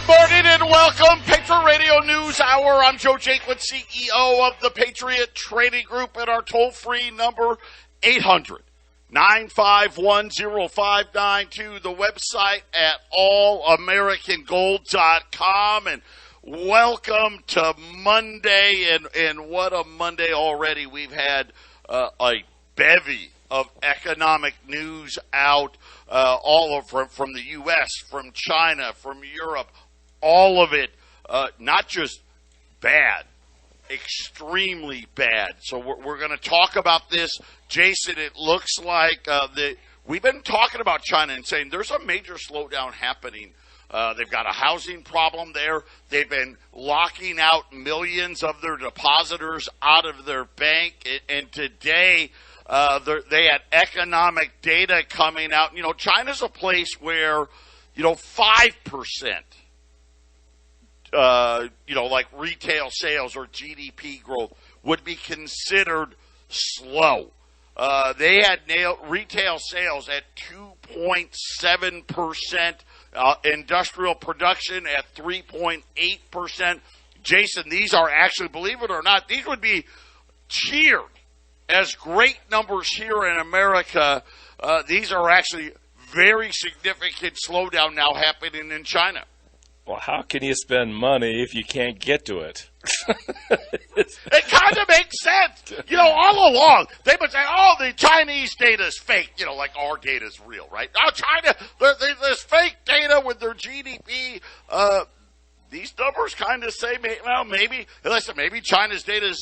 Good morning and welcome, Patriot Radio News Hour. I'm Joe Jaquint, CEO of the Patriot Trading Group, and our toll-free number, 800-951-0592, the website at allamericangold.com, and welcome to Monday, and what a Monday already. We've had a bevy of economic news out, all of from the U.S., from China, from Europe, all of it, not just bad, extremely bad. So we're going to talk about this. Jason, it looks like we've been talking about China and saying there's a major slowdown happening. They've got a housing problem there. They've been locking out millions of their depositors out of their bank, and today they had economic data coming out. You know, China's a place where, 5%, like retail sales or GDP growth would be considered slow. They had retail sales at 2.7%, industrial production at 3.8%. Jason, these are actually, believe it or not, these would be cheered as great numbers here in America. These are actually very significant slowdown now happening in China. Well, how can you spend money if you can't get to it? It kind of makes sense. All along, they've been saying, the Chinese data is fake, like our data is real, right? China, there's fake data with their GDP. These numbers kind of say, maybe China's data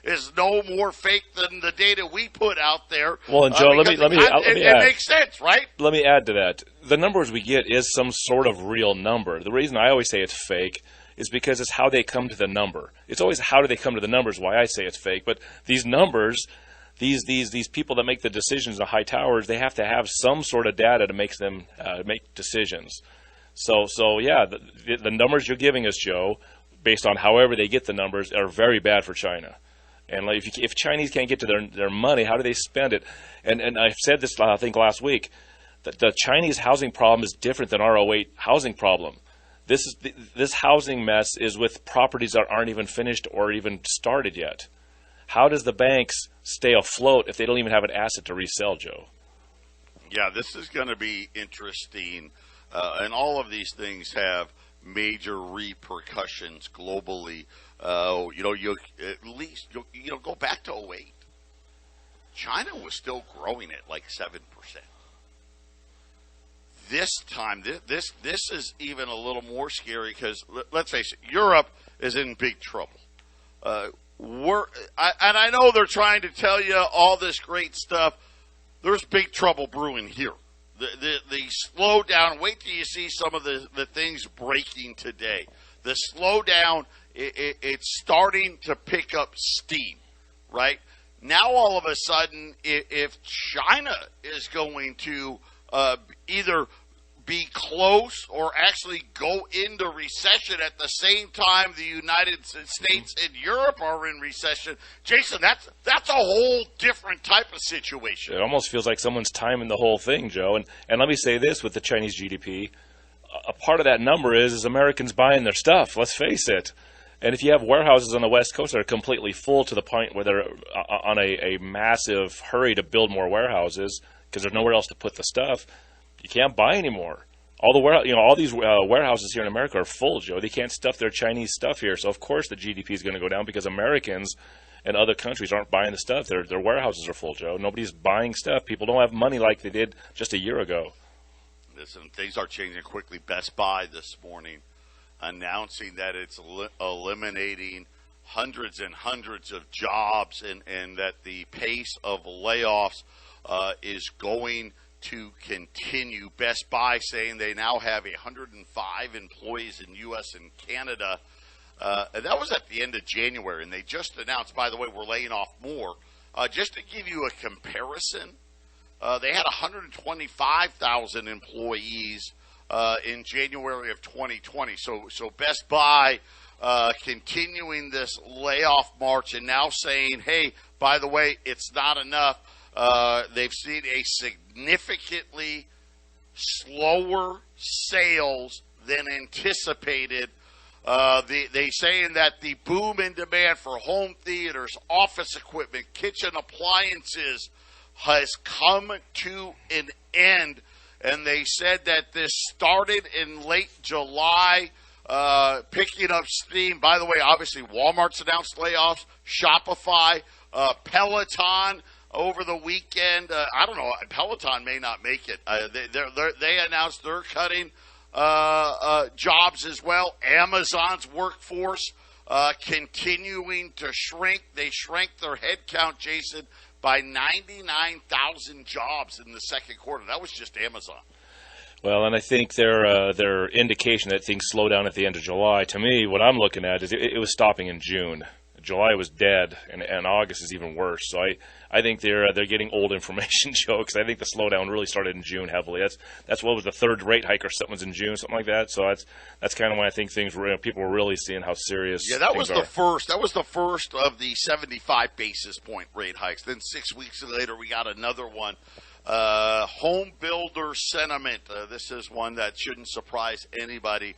is no more fake than the data we put out there. Well, and Joe, let me add. It makes sense, right? Let me add to that. The numbers we get is some sort of real number. The reason I always say it's fake is because it's how they come to the number. It's always how do they come to the numbers why I say it's fake. But these numbers, these people that make the decisions in high towers, they have to have some sort of data to make them make decisions. So yeah, the numbers you're giving us, Joe, based on however they get the numbers, are very bad for China. And if Chinese can't get to their money, how do they spend it? And I said this, I think, last week, that the Chinese housing problem is different than our '08 housing problem. This housing mess is with properties that aren't even finished or even started yet. How does the banks stay afloat if they don't even have an asset to resell, Joe? Yeah, this is going to be interesting. And all of these things have major repercussions globally. You at least go back to '08. China was still growing at like 7%. This time, this is even a little more scary because let's face it, Europe is in big trouble. And I know they're trying to tell you all this great stuff. There's big trouble brewing here. The slowdown, wait till you see some of the things breaking today. The slowdown, it's starting to pick up steam, right? Now all of a sudden, if China is going to either be close or actually go into recession at the same time the United States and Europe are in recession, Jason, that's a whole different type of situation. It almost feels like someone's timing the whole thing, Joe. And let me say this with the Chinese GDP, a part of that number is Americans buying their stuff, let's face it. And if you have warehouses on the West Coast that are completely full to the point where they're on a massive hurry to build more warehouses because there's nowhere else to put the stuff, you can't buy anymore. All these warehouses here in America are full, Joe. They can't stuff their Chinese stuff here. So, of course, the GDP is going to go down because Americans and other countries aren't buying the stuff. Their warehouses are full, Joe. Nobody's buying stuff. People don't have money like they did just a year ago. Listen, things are changing quickly. Best Buy this morning announcing that it's eliminating hundreds and hundreds of jobs and that the pace of layoffs is going to continue. Best Buy saying they now have 105 employees in U.S. and Canada. That was at the end of January, and they just announced, by the way, we're laying off more. Just to give you a comparison, they had 125,000 employees in January of 2020. So Best Buy continuing this layoff march and now saying, hey, by the way, it's not enough. They've seen a significantly slower sales than anticipated. They saying that the boom in demand for home theaters, office equipment, kitchen appliances has come to an end. And they said that this started in late July, picking up steam. By the way, obviously, Walmart's announced layoffs, Shopify, Peloton over the weekend. I don't know, Peloton may not make it. They announced they're cutting jobs as well. Amazon's workforce continuing to shrink. They shrank their headcount, Jason, by 99,000 jobs in the second quarter. That was just Amazon. Well, and I think their indication that things slow down at the end of July, to me, what I'm looking at is it was stopping in June. July was dead, and August is even worse. So I think they're getting old information, Joe, because I think the slowdown really started in June heavily. That's what was the third rate hike or something was in June, something like that. So that's kind of when I think things were, people were really seeing how serious. Yeah, that was the first. That was the first of the 75 basis point rate hikes. Then 6 weeks later, we got another one. Home builder sentiment. This is one that shouldn't surprise anybody.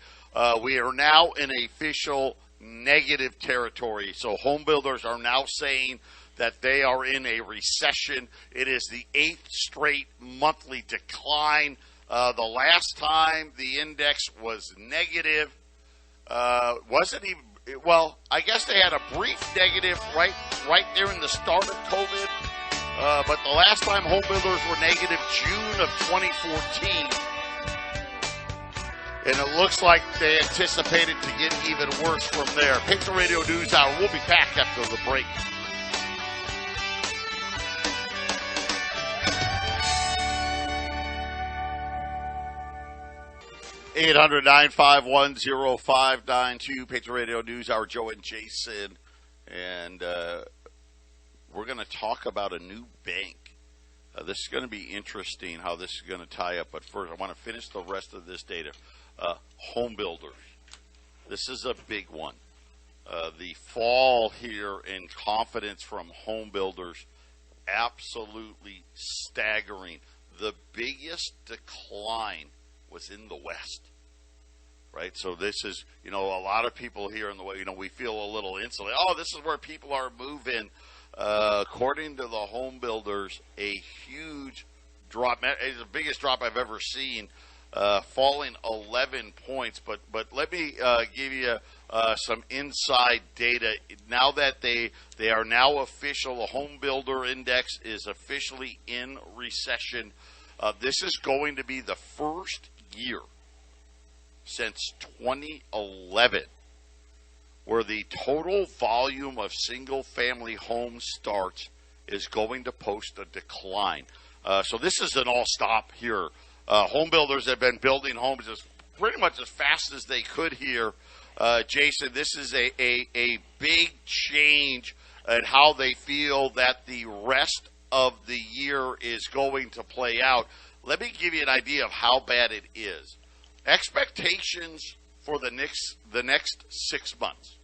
We are now in official negative territory. So home builders are now saying that they are in a recession. It is the 8th straight monthly decline. The last time the index was negative, wasn't even, well, I guess they had a brief negative right there in the start of COVID. But the last time home builders were negative, June of 2014. And it looks like they anticipated to get even worse from there. Patriot Radio News Hour. We'll be back after the break. Eight 800-951-0592. Patriot Radio News Hour. Joe and Jason. And we're going to talk about a new bank. This is going to be interesting how this is going to tie up. But first, I want to finish the rest of this data. Home builders. This is a big one. The fall here in confidence from home builders, absolutely staggering. The biggest decline was in the West. Right? So this is, a lot of people here in the way, we feel a little insulated. Oh, this is where people are moving. According to the home builders, a huge drop. It's the biggest drop I've ever seen. Falling 11 points, but let me give you some inside data. Now that they are now official, the home builder index is officially in recession. This is going to be the first year since 2011 where the total volume of single-family home starts is going to post a decline. So this is an all-stop here. Home builders have been building homes pretty much as fast as they could here. Jason, this is a big change in how they feel that the rest of the year is going to play out. Let me give you an idea of how bad it is. Expectations for the next 6 months,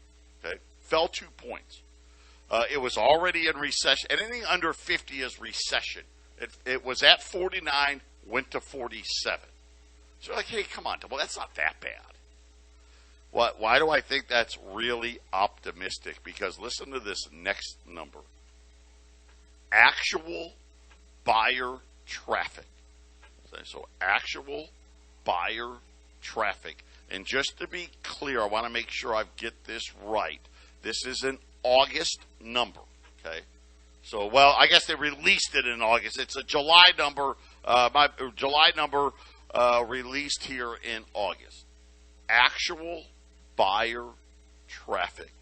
okay, fell 2 points. It was already in recession. Anything under 50 is recession. It was at 49, went to 47. So like, hey, come on, well, that's not that bad. Why do I think that's really optimistic? Because listen to this next number. Actual buyer traffic. So actual buyer traffic. And just to be clear, I want to make sure I get this right. This is an August number, okay? So, well, I guess they released it in August. It's a July number. July number released here in August. Actual buyer traffic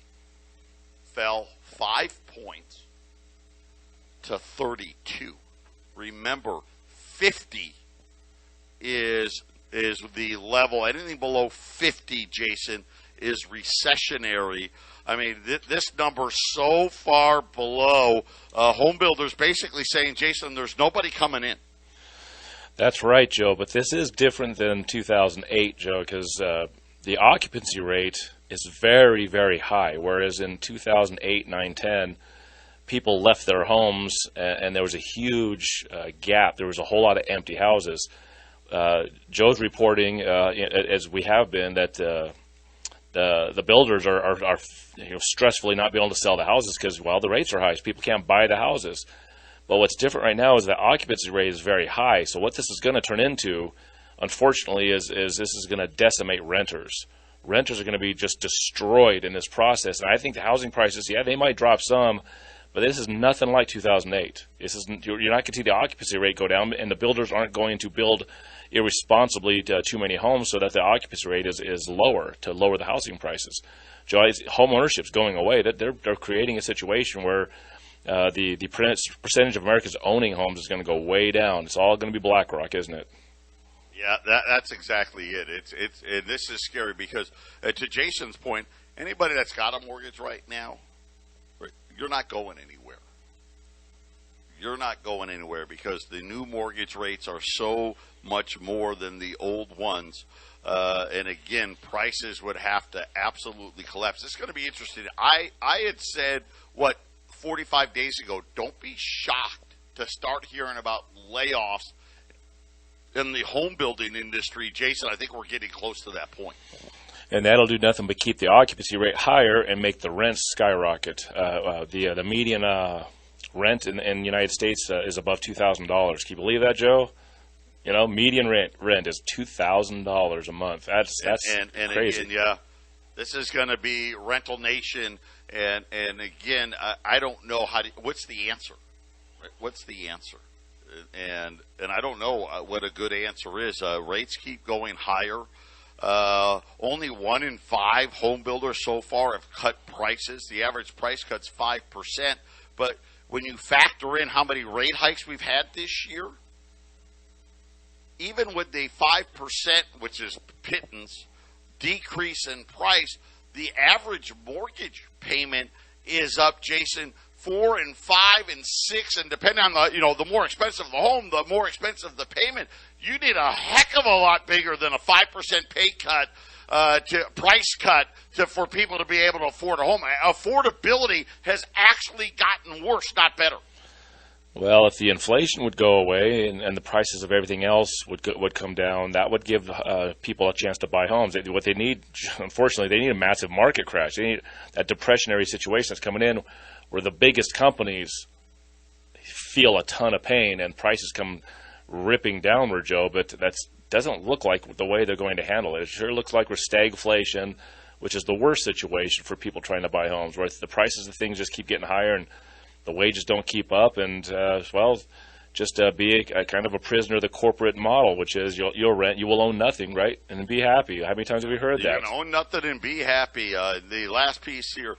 fell 5 points to 32. Remember, 50 is the level. Anything below 50, Jason, is recessionary. I mean, this number so far below, home builders basically saying, Jason, there's nobody coming in. That's right, Joe, but this is different than 2008, Joe, because the occupancy rate is very, very high, whereas in 2008, 9, 10, people left their homes and there was a huge gap. There was a whole lot of empty houses. Joe's reporting, as we have been, that the builders are stressfully not being able to sell the houses because, well, the rates are high, so people can't buy the houses. But what's different right now is the occupancy rate is very high. So what this is going to turn into, unfortunately, is this is going to decimate renters. Renters are going to be just destroyed in this process. And I think the housing prices, they might drop some, but this is nothing like 2008. You're not going to see the occupancy rate go down, and the builders aren't going to build irresponsibly too many homes so that the occupancy rate is lower, to lower the housing prices. Joe, home ownership is going away. They're creating a situation where the percentage of Americans owning homes is going to go way down. It's all going to be BlackRock, isn't it? Yeah, that's exactly it. And this is scary because, to Jason's point, anybody that's got a mortgage right now, you're not going anywhere. You're not going anywhere because the new mortgage rates are so much more than the old ones. And again, prices would have to absolutely collapse. It's going to be interesting. I had said, 45 days ago, don't be shocked to start hearing about layoffs in the home building industry. Jason, I think we're getting close to that point. And that'll do nothing but keep the occupancy rate higher and make the rents skyrocket. The median rent in the United States is above $2,000. Can you believe that, Joe? Median rent is $2,000 a month. That's and crazy. Again, yeah, this is going to be rental nation. And again, I don't know what's the answer? Right? What's the answer? And I don't know what a good answer is. Rates keep going higher. Only 1 in 5 home builders so far have cut prices. The average price cut's 5%. But when you factor in how many rate hikes we've had this year, even with the 5%, which is pittance, decrease in price, the average mortgage payment is up, Jason, 4 and 5 and 6, and depending on the more expensive the home, the more expensive the payment. You need a heck of a lot bigger than a 5% pay cut price cut for people to be able to afford a home. Affordability has actually gotten worse, not better. Well, if the inflation would go away and the prices of everything else would come down, that would give people a chance to buy homes. What they need, unfortunately, they need a massive market crash. They need that depressionary situation that's coming in where the biggest companies feel a ton of pain and prices come ripping downward, Joe, but that doesn't look like the way they're going to handle it. It sure looks like we're stagflation, which is the worst situation for people trying to buy homes, where the prices of things just keep getting higher and the wages don't keep up, and just be a kind of a prisoner of the corporate model, which is you'll rent, you will own nothing, right, and be happy. How many times have we heard that? You can own nothing and be happy. The last piece here,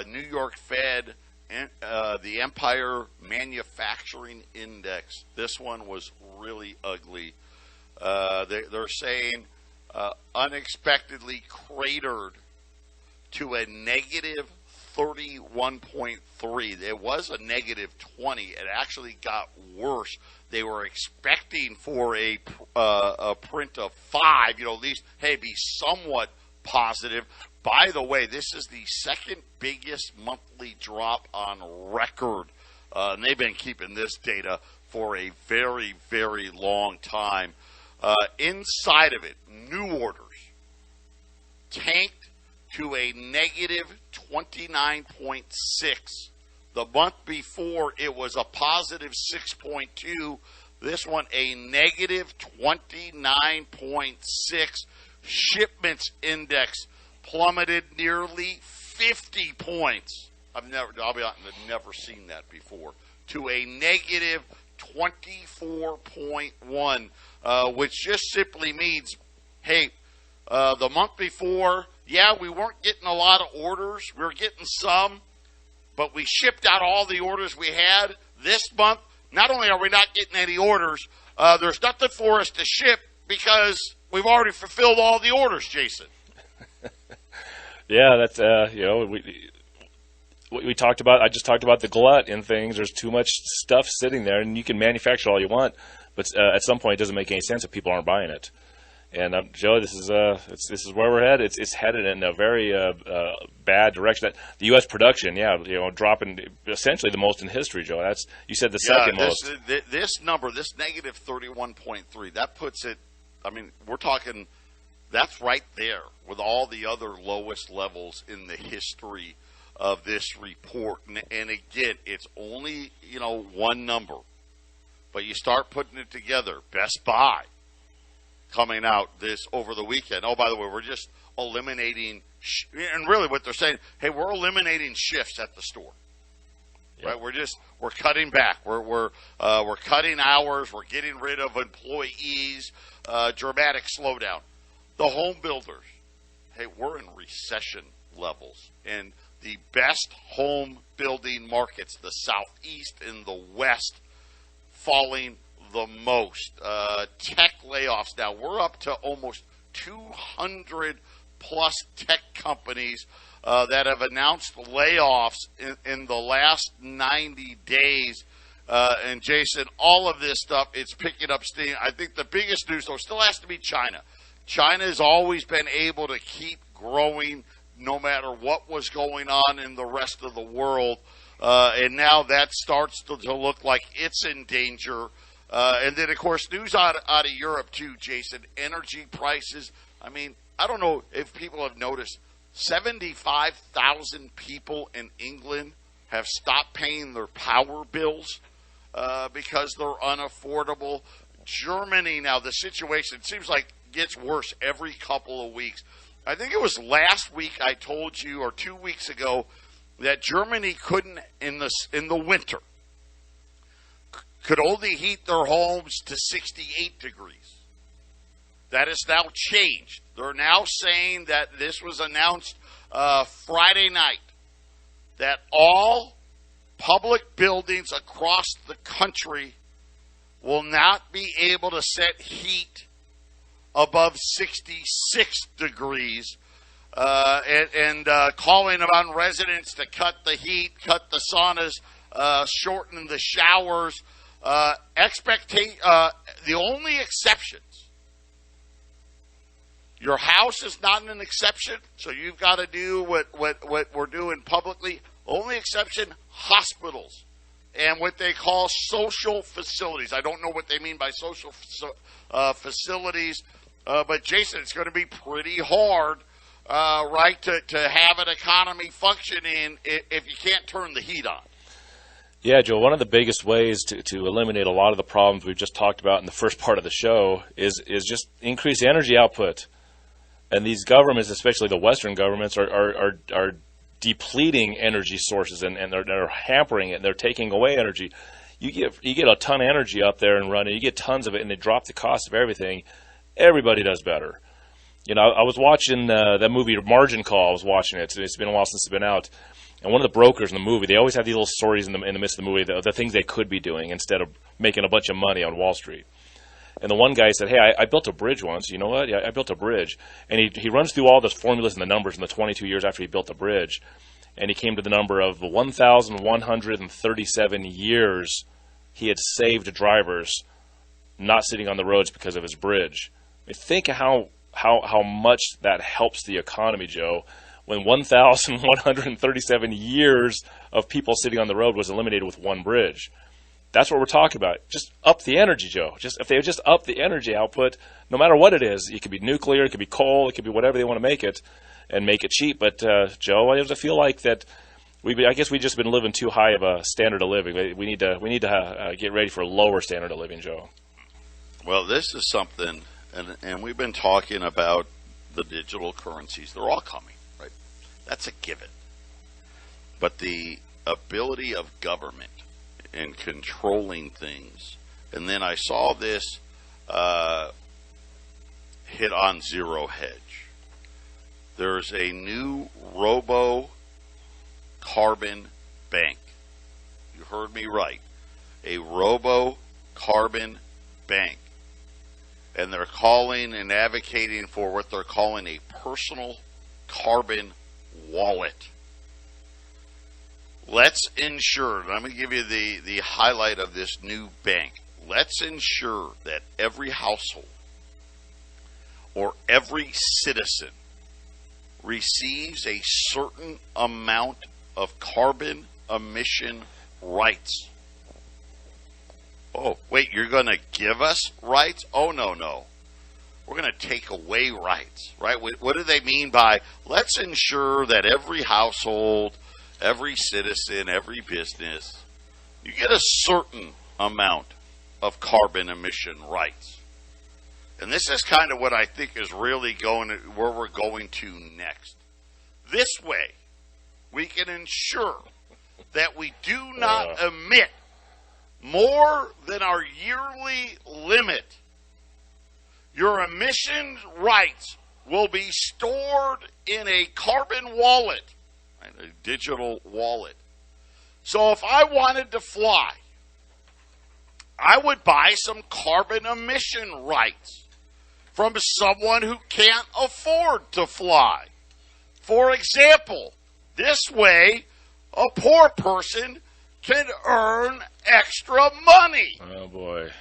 New York Fed, the Empire Manufacturing Index. This one was really ugly. They're saying unexpectedly cratered to a negative 31.3. It was a negative 20. It actually got worse. They were expecting for a print of 5, at least, be somewhat positive. By the way, this is the second biggest monthly drop on record. And they've been keeping this data for a very, very long time. Inside of it, new orders tanked to a negative 29.6. The month before, it was a positive 6.2. This one, a negative 29.6. Shipments index plummeted nearly 50 points. I've never seen that before. To a negative 24.1, which just simply means, the month before, we weren't getting a lot of orders. We were getting some, but we shipped out all the orders we had. This month, not only are we not getting any orders, there's nothing for us to ship because we've already fulfilled all the orders, Jason. Yeah, that's we talked about. I just talked about the glut in things. There's too much stuff sitting there, and you can manufacture all you want, but at some point, it doesn't make any sense if people aren't buying it. And Joe, this is where we're headed. It's headed in a very bad direction. The U.S. production, dropping essentially the most in history, Joe. You said the second most. This number, this negative 31.3, that puts it. I mean, we're talking. That's right there with all the other lowest levels in the history of this report. And again, it's only one number, but you start putting it together. Best Buy coming out this over the weekend. Oh, by the way, we're just eliminating, and really what they're saying, hey, we're eliminating shifts at the store. Yep. Right? We're cutting back. We're cutting hours. We're getting rid of employees. Dramatic slowdown. The home builders, hey, we're in recession levels, and the best home building markets, the Southeast and the West, falling the most. Tech layoffs now. We're up to almost 200 plus tech companies that have announced layoffs in the last 90 days. And Jason, all of this stuff, it's picking up steam. I think the biggest news, though, still has to be China. China has always been able to keep growing no matter what was going on in the rest of the world. And now that starts to look like it's in danger. And then, of course, news out of Europe, too, Jason. Energy prices. I mean, I don't know if people have noticed, 75,000 people in England have stopped paying their power bills because they're unaffordable. Germany, now, the situation seems like gets worse every couple of weeks. I think it was last week I told you, or 2 weeks ago, that Germany couldn't, in the winter, could only heat their homes to 68 degrees. That has now changed. They're now saying that this was announced Friday night, that all public buildings across the country will not be able to set heat above 66 degrees, and calling on residents to cut the heat, cut the saunas, shorten the showers. The only exceptions, your house is not an exception, so you've got to do what we're doing publicly. Only exception, hospitals and what they call social facilities. I don't know what they mean by social facilities, but Jason, it's going to be pretty hard, right, to have an economy functioning if you can't turn the heat on. Yeah, Joe, one of the biggest ways to eliminate a lot of the problems we've just talked about in the first part of the show is just increase energy output. And these governments, especially the Western governments, are depleting energy sources, and they're hampering it. They're taking away energy. You get a ton of energy up there and running. You get tons of it, and they drop the cost of everything. Everybody does better. I was watching that movie Margin Call. I was watching it. It's been a while since it's been out. And one of the brokers in the movie, they always have these little stories in the midst of the movie, the things they could be doing instead of making a bunch of money on Wall Street. And the one guy said, hey, I built a bridge once. You know what? Yeah, I built a bridge. And he runs through all the formulas and the numbers in the 22 years after he built the bridge. And he came to the number of 1,137 years he had saved drivers not sitting on the roads because of his bridge. I mean, think how much that helps the economy, Joe, when 1,137 years of people sitting on the road was eliminated with one bridge. That's what we're talking about. Just up the energy, Joe. If they just up the energy output, no matter what it is, it could be nuclear, it could be coal, it could be whatever they want to make it, and make it cheap. But Joe, I feel like that I guess we've just been living too high of a standard of living. We need to get ready for a lower standard of living, Joe. Well, this is something, and we've been talking about the digital currencies. They're all coming, right? That's a given. But the ability of government in controlling things, and then I saw this hit on Zero Hedge. There's a new robo-carbon bank. You heard me right. A robo-carbon bank. And they're calling and advocating for what they're calling a personal carbon wallet. Let's ensure, and I'm going to give you the highlight of this new bank. Let's ensure that every household or every citizen receives a certain amount of carbon emission rights. Oh, wait, you're going to give us rights? Oh, no. We're going to take away rights, right? What do they mean by let's ensure that every household, every citizen, every business, you get a certain amount of carbon emission rights? And this is kind of what I think is really where we're going to next. This way, we can ensure that we do not emit more than our yearly limit. Your emission rights will be stored in a carbon wallet, right, a digital wallet. So if I wanted to fly, I would buy some carbon emission rights from someone who can't afford to fly. For example, this way, a poor person can earn extra money. Oh, boy.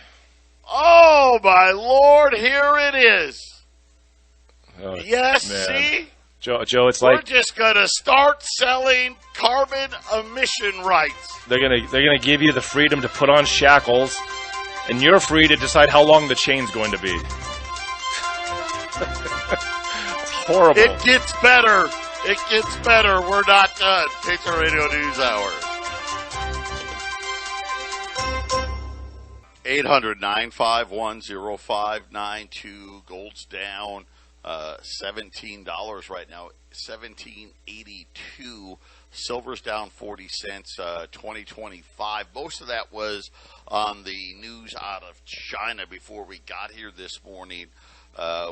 Oh, my Lord, here it is. Oh, yes, man. See? Joe, it's We're like just going to start selling carbon emission rights. they're gonna give you the freedom to put on shackles, and you're free to decide how long the chain's going to be. It's horrible. It gets better. It gets better. We're not done. Patriot Radio News Hour. 800-951-0592. Gold's down $17 right now, $17.82. Silver's down 40 cents, 2025. Most of that was on the news out of China before we got here this morning,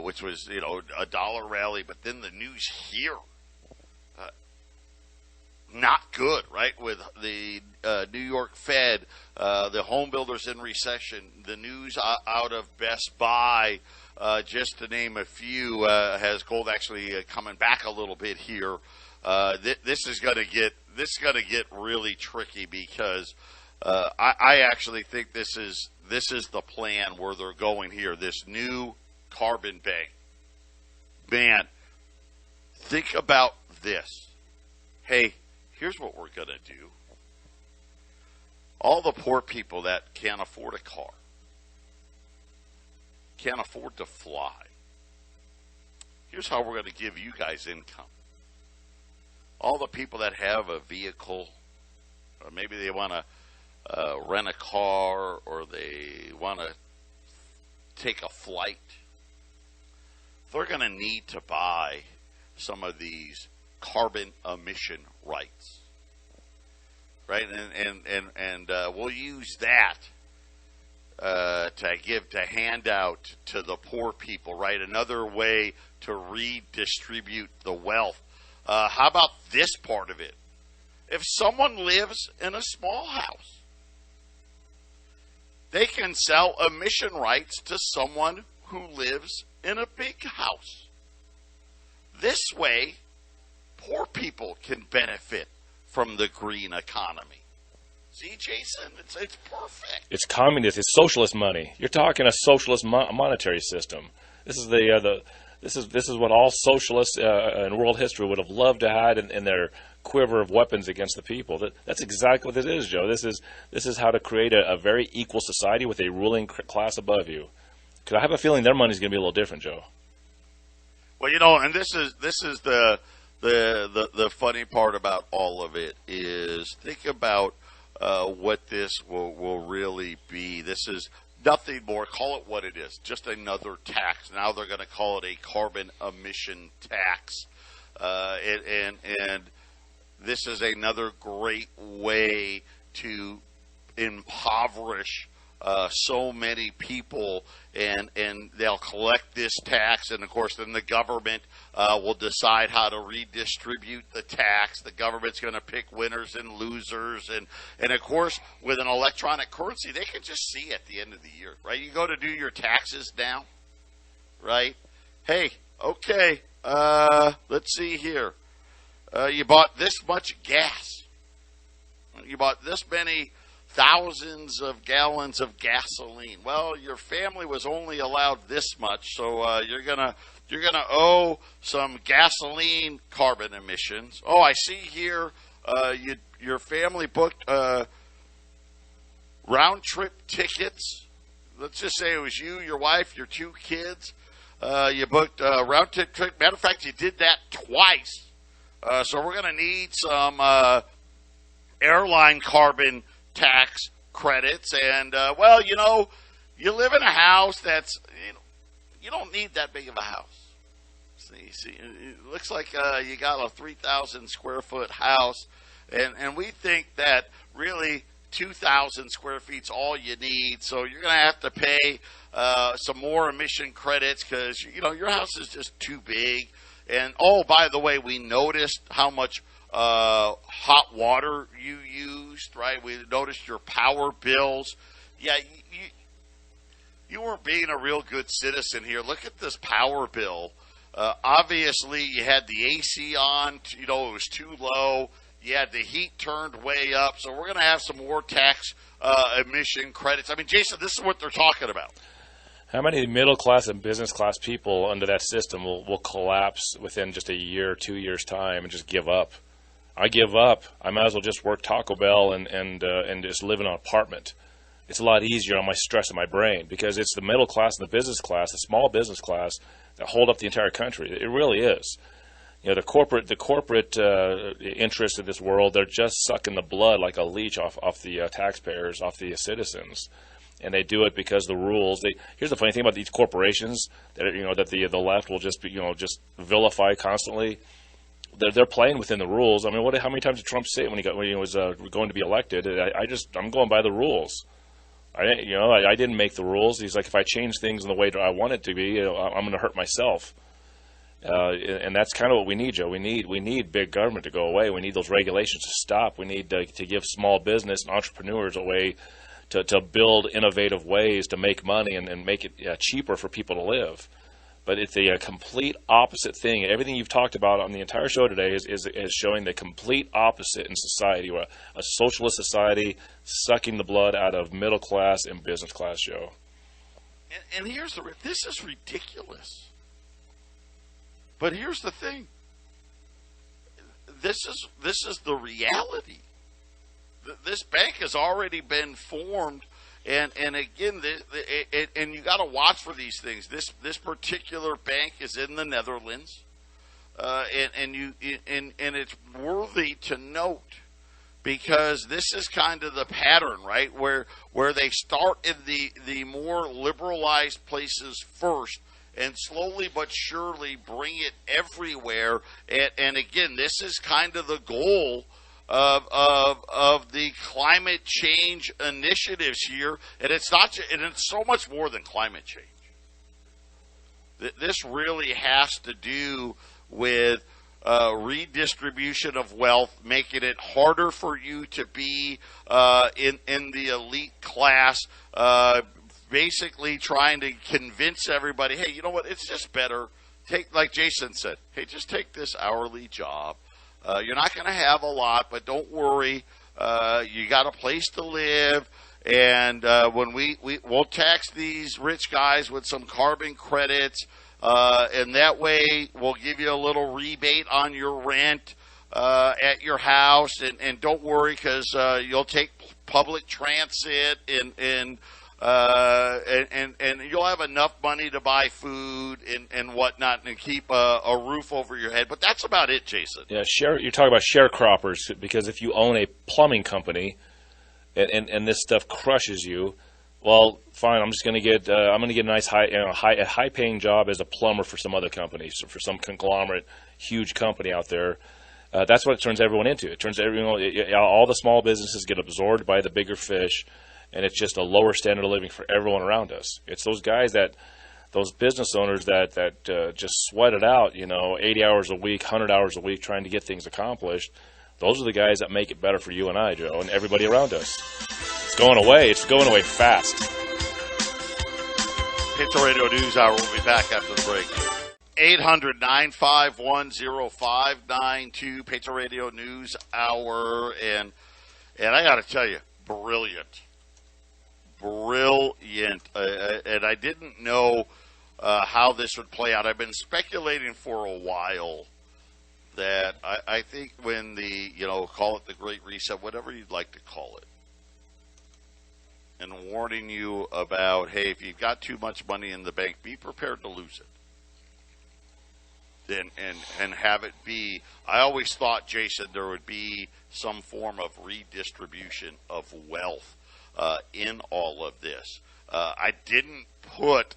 which was, a dollar rally. But then the news here, not good, right? With the New York Fed, the home builders in recession, the news out of Best Buy, just to name a few, has gold actually coming back a little bit here. This is going to get really tricky because I actually think this is the plan where they're going here. This new carbon bank, man. Think about this. Hey, here's what we're going to do. All the poor people that can't afford a car, can't afford to fly. Here's how we're going to give you guys income. All the people that have a vehicle, or maybe they want to rent a car, or they want to take a flight, they're going to need to buy some of these carbon emission rights, right? And we'll use that to hand out to the poor people, right? Another way to redistribute the wealth. How about this part of it? If someone lives in a small house, they can sell emission rights to someone who lives in a big house. This way, poor people can benefit from the green economy. See, Jason, it's perfect. It's communist. It's socialist money. You're talking a socialist monetary system. This is this is what all socialists in world history would have loved to have in their quiver of weapons against the people. That's exactly what this is, Joe. This is how to create a very equal society with a ruling class above you. Because I have a feeling their money's going to be a little different, Joe. Well, and this is the funny part about all of it is think about what this will really be. This is nothing more. Call it what it is. Just another tax. Now they're going to call it a carbon emission tax. And this is another great way to impoverish so many people, and they'll collect this tax, and of course then the government will decide how to redistribute the tax. The government's going to pick winners and losers, and of course with an electronic currency they can just see at the end of the year, right? You go to do your taxes now, right? Hey, okay, let's see here. You bought this much gas. You bought this many thousands of gallons of gasoline. Well, your family was only allowed this much, so you're going to you're going to owe some gasoline carbon emissions. Oh, I see here your family booked round-trip tickets. Let's just say it was you, your wife, your 2 kids. You booked a round-trip trip. Matter of fact, you did that twice. So we're going to need some airline carbon tax credits. And, well, you know, you live in a house that's, you don't need that big of a house. See, it looks like you got a 3,000 square foot house. And we think that really 2,000 square feet's all you need. So you're going to have to pay some more emission credits because, you know, your house is just too big. And, oh, by the way, we noticed how much hot water you used, right? We noticed your power bills. Yeah, you weren't being a real good citizen here. Look at this power bill. Obviously, you had the AC on. You know, it was too low. You had the heat turned way up. So we're going to have some more tax emission credits. I mean, Jason, this is what they're talking about. How many middle class and business class people under that system will collapse within just a year, 2 years time and just give up? I give up. I might as well just work Taco Bell and just live in an apartment. It's a lot easier on my stress and my brain because it's the middle class and the business class, the small business class that hold up the entire country. It really is. You know, the corporate interests in this world, they're just sucking the blood like a leech off the taxpayers, off the citizens. And they do it because the rules. Here's the funny thing about these corporations that the left will just just vilify constantly. They're playing within the rules. I mean, how many times did Trump say it when he was going to be elected? I'm going by the rules. I didn't make the rules. He's like, if I change things in the way that I want it to be, I'm going to hurt myself. And that's kind of what we need, Joe. We need big government to go away. We need those regulations to stop. We need to give small business and entrepreneurs a way to build innovative ways to make money and make it cheaper for people to live. But it's a complete opposite thing. Everything you've talked about on the entire show today is showing the complete opposite in society. We're a socialist society sucking the blood out of middle class and business class, Joe. And this is ridiculous. But here's the thing. This is the reality. This bank has already been formed, and again, and you got to watch for these things. This particular bank is in the Netherlands, and it's worthy to note because this is kind of the pattern, right? Where they start in the more liberalized places first, and slowly but surely bring it everywhere. And again, this is kind of the goal of the climate change initiatives here, and it's so much more than climate change. This really has to do with redistribution of wealth, making it harder for you to be in the elite class. Basically, trying to convince everybody, hey, you know what? It's just better. Like Jason said, hey, just take this hourly job. You're not going to have a lot, but don't worry. You got a place to live, and when we'll tax these rich guys with some carbon credits, and that way we'll give you a little rebate on your rent at your house, and don't worry because you'll take public transit and you'll have enough money to buy food and whatnot and keep a roof over your head. But that's about it, Jason. Yeah, you're talking about sharecroppers because if you own a plumbing company and this stuff crushes you, well, fine. I'm just going to get a nice high paying job as a plumber for some other company, so for some conglomerate, huge company out there. That's what it turns everyone into. It turns all the small businesses get absorbed by the bigger fish. And it's just a lower standard of living for everyone around us. It's those guys those business owners that just sweat it out, 80 hours a week, 100 hours a week trying to get things accomplished. Those are the guys that make it better for you and I, Joe, and everybody around us. It's going away. It's going away fast. Patriot Radio News Hour. We'll be back after the break. 800-951-0592, Patriot Radio News Hour. And I got to tell you, brilliant. And I didn't know how this would play out. I've been speculating for a while that I think when the, call it the Great Reset, whatever you'd like to call it, and warning you about, hey, if you've got too much money in the bank, be prepared to lose it. And have it be, I always thought, Jason, there would be some form of redistribution of wealth in all of this. I didn't put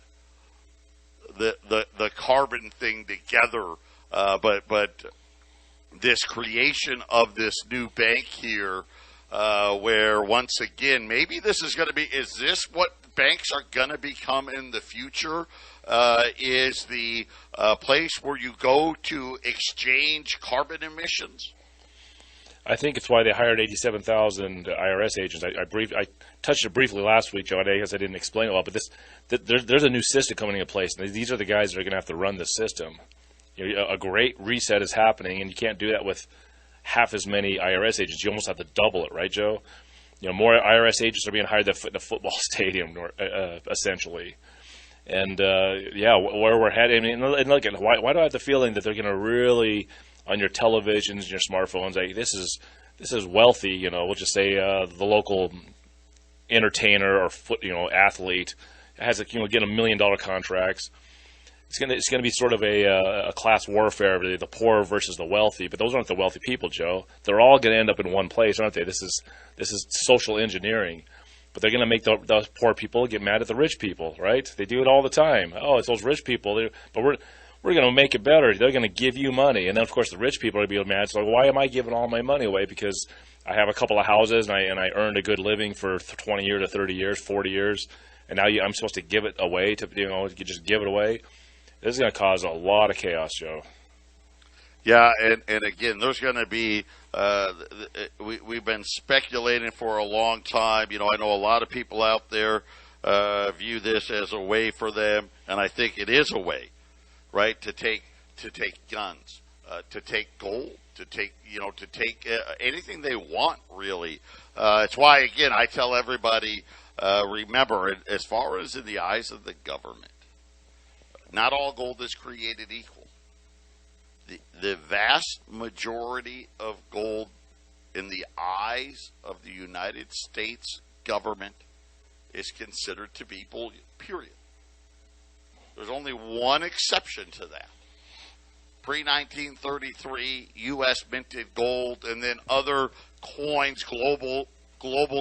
the carbon thing together, but this creation of this new bank here, where once again, maybe this is going to be, is this what banks are going to become in the future? Is the place where you go to exchange carbon emissions? I think it's why they hired 87,000 IRS agents. I touched it briefly last week, Joe. I guess I didn't explain it well, but there's a new system coming into place, and these are the guys that are going to have to run the system. A great reset is happening, and you can't do that with half as many IRS agents. You almost have to double it, right, Joe? More IRS agents are being hired than in a football stadium, essentially. And where we're headed. I mean, and look, why do I have the feeling that they're going to really, on your televisions and your smartphones, like this is wealthy? We'll just say the local entertainer or athlete has getting $1 million contracts. It's gonna be sort of a class warfare, the poor versus the wealthy. But those aren't the wealthy people, Joe. They're all going to end up in one place, aren't they? This is social engineering. But they're going to make those poor people get mad at the rich people, right? They do it all the time. Oh, it's those rich people. But we're going to make it better. They're going to give you money. And then, of course, the rich people are going to be mad. It's like, why am I giving all my money away? Because I have a couple of houses and I earned a good living for 20 years to 30 years, 40 years. And now I'm supposed to give it away just give it away. This is going to cause a lot of chaos, Joe. Yeah, and again, there's going to be we've been speculating for a long time. I know a lot of people out there view this as a way for them, and I think it is a way, right, to take guns, to take gold, to take anything they want, really. It's why, again, I tell everybody, remember, as far as in the eyes of the government, not all gold is created equal. The vast majority of gold in the eyes of the United States government is considered to be bullion, period. There's only one exception to that. Pre-1933, U.S. minted gold, and then other coins, global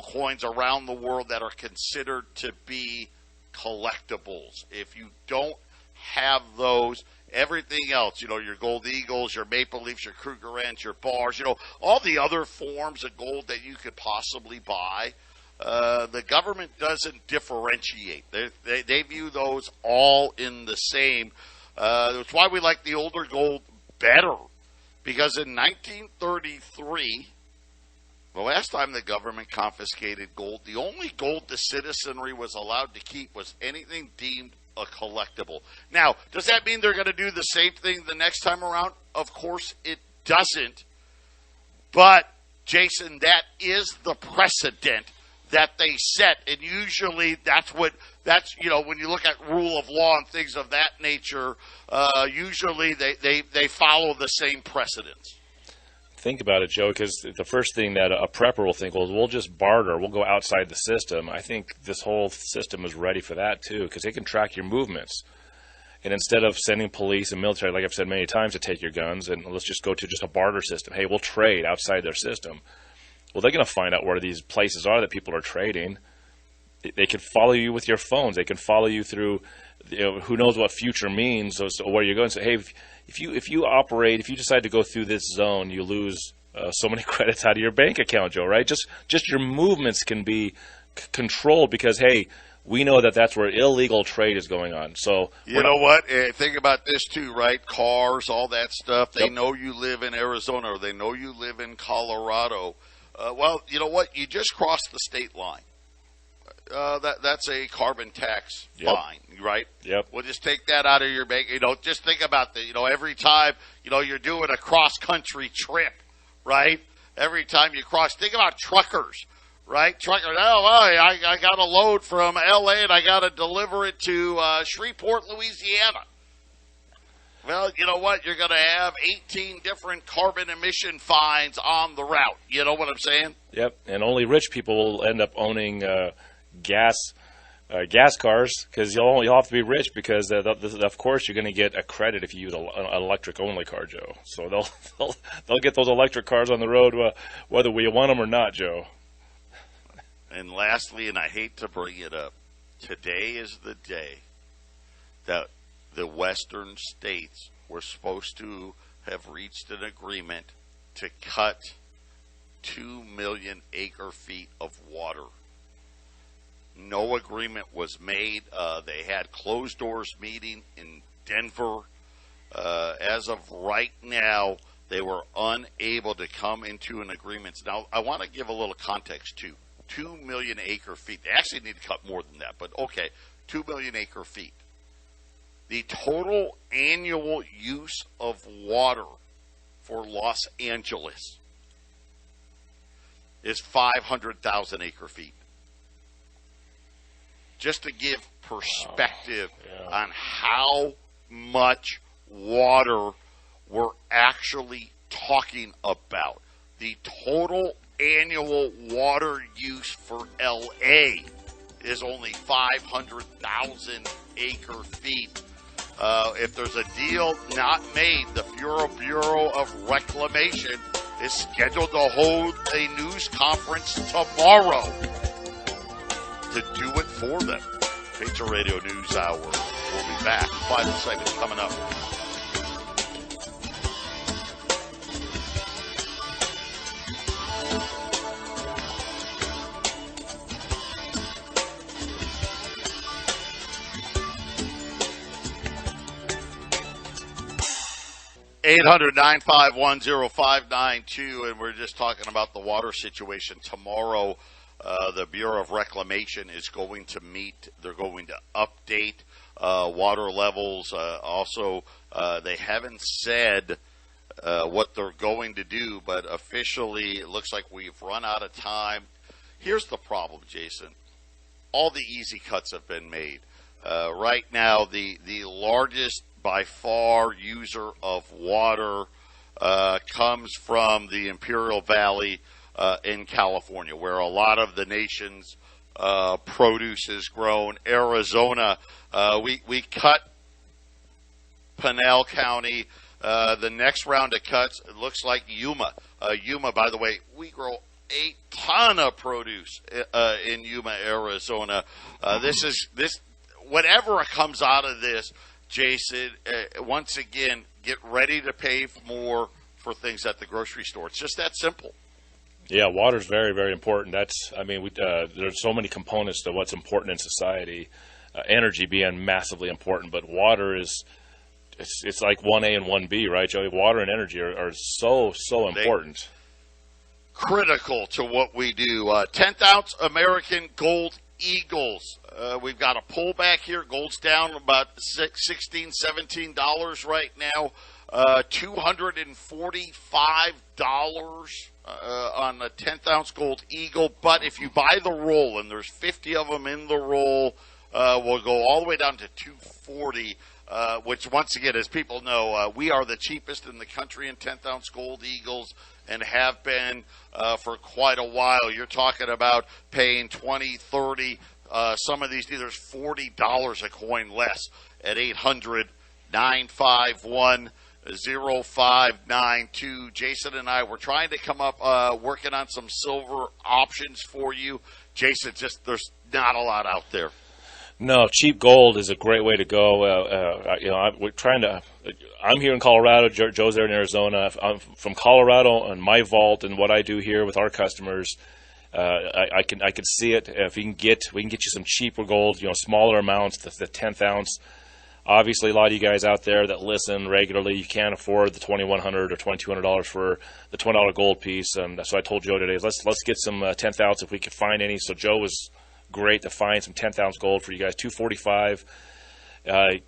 coins around the world that are considered to be collectibles. If you don't have those, everything else, your gold eagles, your maple leafs, your Krugerrands, your bars, all the other forms of gold that you could possibly buy, the government doesn't differentiate. They view those all in the same. That's why we like the older gold better, because in 1933, the last time the government confiscated gold, the only gold the citizenry was allowed to keep was anything deemed a collectible. Now, does that mean they're going to do the same thing the next time around? Of course it doesn't. But, Jason, that is the precedent that they set. And usually that's when you look at rule of law and things of that nature, usually they follow the same precedents. Think about it, Joe, because the first thing that a prepper will think, well, we'll just barter. We'll go outside the system. I think this whole system is ready for that, too, because they can track your movements. And instead of sending police and military, like I've said many times, to take your guns, and let's just go to just a barter system. Hey, we'll trade outside their system. Well, they're going to find out where these places are that people are trading. They can follow you with your phones. They can follow you through, who knows what future means, so where you're going. So, hey, if you decide to go through this zone, you lose so many credits out of your bank account, Joe, right? Just your movements can be controlled because, hey, we know that that's where illegal trade is going on. So you know what? Think about this too, right? Cars, all that stuff. They know you live in Arizona or they know you live in Colorado. Well, you know what? You just crossed the state line. That's a carbon tax fine, right? Yep. Well, just take that out of your bank. Just think about every time, you're doing a cross-country trip, right? Every time you cross, think about truckers, right? Trucker, I got a load from L.A. and I got to deliver it to Shreveport, Louisiana. Well, you know what? You're going to have 18 different carbon emission fines on the route. You know what I'm saying? Yep, and only rich people will end up owning gas cars, because you'll have to be rich, because of course you're going to get a credit if you use an electric only car, Joe. So they'll get those electric cars on the road whether we want them or not, Joe. And lastly, and I hate to bring it up, today is the day that the western states were supposed to have reached an agreement to cut 2 million acre-feet of water. No agreement was made. They had closed doors meeting in Denver. As of right now, they were unable to come into an agreement. Now, I want to give a little context too. 2 million acre feet. They actually need to cut more than that, but okay, 2 million acre feet. The total annual use of water for Los Angeles is 500,000 acre feet. Just to give perspective on how much water we're actually talking about. The total annual water use for LA is only 500,000 acre feet. If there's a deal not made, the Bureau of Reclamation is scheduled to hold a news conference tomorrow to do it for them. Patriot Radio News Hour. We'll be back. Final segment coming up. Eight 800-951-0592, and we're just talking about the water situation. Tomorrow, the Bureau of Reclamation is going to meet. They're going to update water levels. Also, they haven't said what they're going to do, but officially it looks like we've run out of time. Here's the problem, Jason. All the easy cuts have been made. Right now, the largest by far user of water comes from the Imperial Valley in California, where a lot of the nation's produce is grown. Arizona, we cut Pinal County. The next round of cuts, it looks like Yuma. Yuma, by the way, we grow a ton of produce in Yuma, Arizona. Whatever comes out of this, Jason, once again, get ready to pay more for things at the grocery store. It's just that simple. Yeah, water's very, very important. There's so many components to what's important in society. Energy being massively important, but water is it's like 1A and 1B, right, Joey? Water and energy are so important. Critical to what we do. 10th ounce American Gold Eagles. We've got a pullback here. Gold's down about $16, $17 right now. $245 on a 10th ounce Gold Eagle. But if you buy the roll, and there's 50 of them in the roll, we'll go all the way down to $240. Which, once again, as people know, we are the cheapest in the country in 10th ounce Gold Eagles and have been for quite a while. You're talking about paying $20, $30. Some of these dealers, $40 a coin less at 800-951-0592. Jason and I were trying to come up, working on some silver options for you. Jason, just there's not a lot out there. No, cheap gold is a great way to go. I'm here in Colorado. Joe's there in Arizona. I'm from Colorado, and my vault and what I do here with our customers, I can see it. If we can get you some cheaper gold, smaller amounts, the 10th ounce. Obviously, a lot of you guys out there that listen regularly, you can't afford the $2,100 or $2,200 for the $20 gold piece. So I told Joe today, let's get some 10th ounce if we could find any. So Joe was great to find some 10th ounce gold for you guys, $245.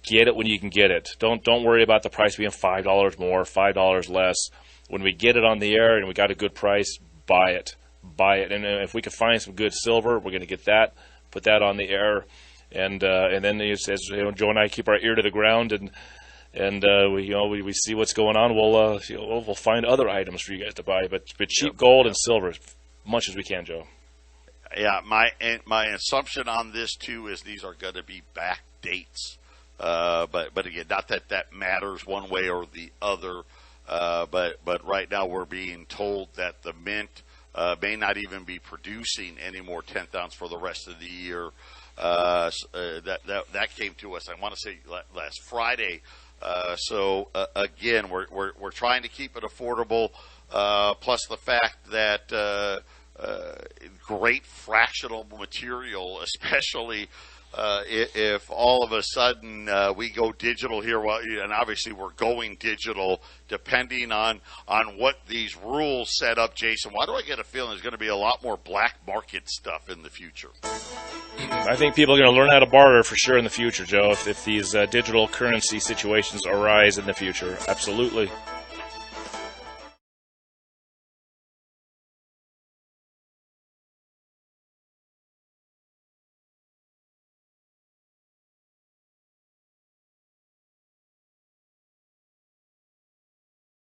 Get it when you can get it. Don't worry about the price being $5 more, $5 less. When we get it on the air and we got a good price, buy it. buy it. And if we can find some good silver, we're going to get that, put that on the air, and then as Joe and I keep our ear to the ground and we see what's going on, we'll find other items for you guys to buy, but cheap gold and silver as much as we can, Joe. Yeah, my assumption on this too is these are going to be back dates, but again, not that matters one way or the other. But right now we're being told that the mint may not even be producing any more 10th ounce for the rest of the year. That came to us, I want to say last Friday. So again, we're trying to keep it affordable. Plus the fact that great fractional material, especially if all of a sudden we go digital here, and obviously we're going digital, depending on what these rules set up, Jason, why do I get a feeling there's going to be a lot more black market stuff in the future? I think people are going to learn how to barter for sure in the future, Joe, if these digital currency situations arise in the future. Absolutely.